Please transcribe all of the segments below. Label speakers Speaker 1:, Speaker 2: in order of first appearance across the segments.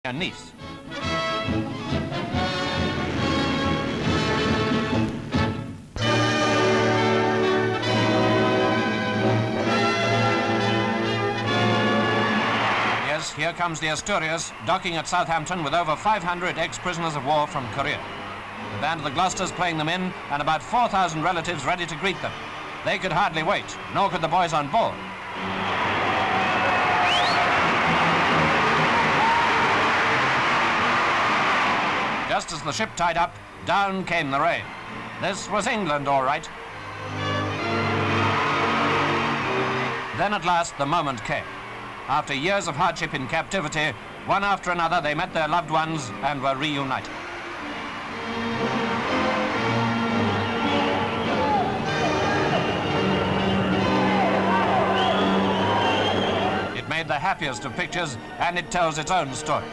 Speaker 1: Nice. Yes, here comes the Asturias, docking at Southampton with over 500 ex-prisoners of war from Korea. The band of the Gloucesters playing them in, and about 4,000 relatives ready to greet them. They could hardly wait, nor could the boys on board. Just as the ship tied up, down came the rain. This was England, all right. Then at last the moment came. After years of hardship in captivity, one after another they met their loved ones and were reunited. It made the happiest of pictures, and it tells its own story.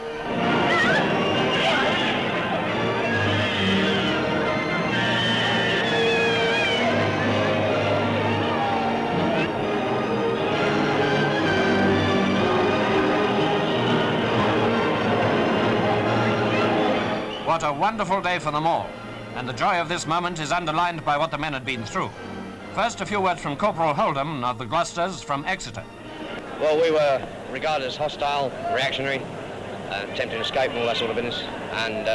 Speaker 1: What a wonderful day for them all, and the joy of this moment is underlined by what the men had been through. First, a few words from Corporal Holdham of the Gloucesters from Exeter.
Speaker 2: Well, we were regarded as hostile, reactionary, attempting to escape and all that sort of business, and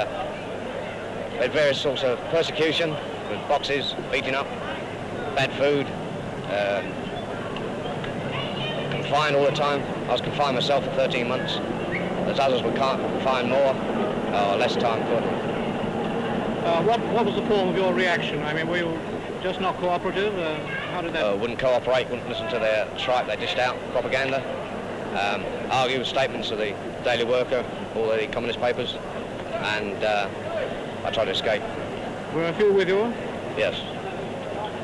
Speaker 2: we had various sorts of persecution, with boxes, beating up, bad food, confined all the time. I was confined myself for 13 months. As others were confined more, or less time for.
Speaker 3: What was the form of your reaction? I mean, were you just not cooperative? How did that...
Speaker 2: Wouldn't cooperate, wouldn't listen to their tripe they dished out, propaganda, argue with statements of the Daily Worker, all the communist papers, and I tried to escape.
Speaker 3: Were a few with you?
Speaker 2: Yes.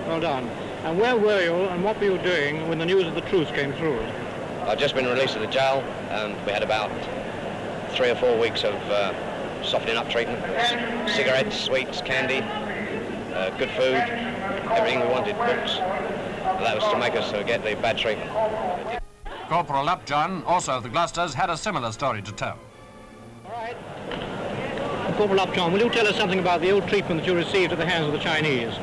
Speaker 3: Well done. And where were you and what were you doing when the news of the truce came through?
Speaker 2: I'd just been released of the jail, and we had about 3 or 4 weeks of softening up treatment, cigarettes, sweets, candy, good food, everything we wanted, books. That was to make us get the bad treatment.
Speaker 1: Corporal Upjohn, also of the Gloucesters, had a similar story to tell.
Speaker 3: All right. Corporal Upjohn, will you tell us something about the ill treatment that you received at the hands of the Chinese?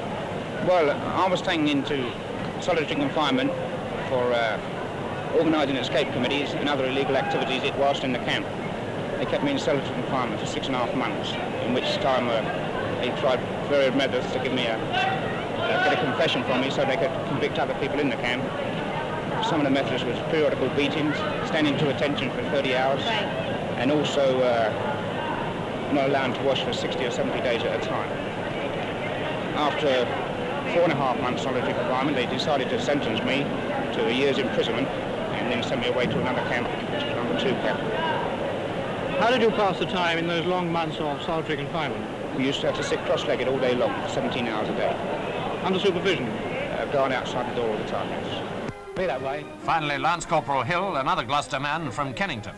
Speaker 4: Well, I was taken into solitary confinement for organising escape committees and other illegal activities whilst in the camp. They kept me in solitary confinement for 6.5 months, in which time they tried various methods to give me get a confession from me so they could convict other people in the camp. Some of the methods was periodical beatings, standing to attention for 30 hours, and also not allowed to wash for 60 or 70 days at a time. After 4.5 months solitary confinement, they decided to sentence me to a year's imprisonment and then sent me away to another camp, which was number 2 camp.
Speaker 3: How did you pass the time in those long months of solitary confinement?
Speaker 4: We used to have to sit cross-legged all day long, 17 hours a day.
Speaker 3: Under supervision?
Speaker 4: Guard outside the door all the time, yes. Be that way.
Speaker 1: Finally, Lance Corporal Hill, another Gloucester man from Kennington.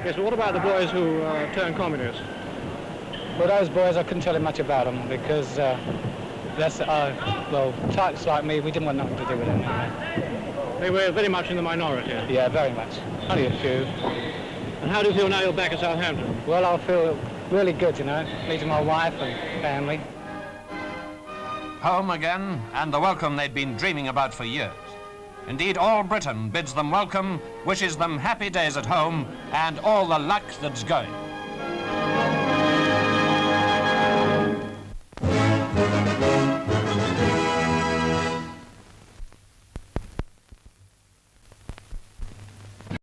Speaker 3: Yes, but what about the boys who turned communist?
Speaker 5: Well, those boys, I couldn't tell you much about them because well, types like me, we didn't want nothing to do with them.
Speaker 3: They were very much in the minority?
Speaker 5: Yeah, very much. Only a few.
Speaker 3: And how do you feel now you're back at Southampton?
Speaker 5: Well, I feel really good, you know, meeting my wife and family.
Speaker 1: Home again, and the welcome they'd been dreaming about for years. Indeed, all Britain bids them welcome, wishes them happy days at home, and all the luck that's going.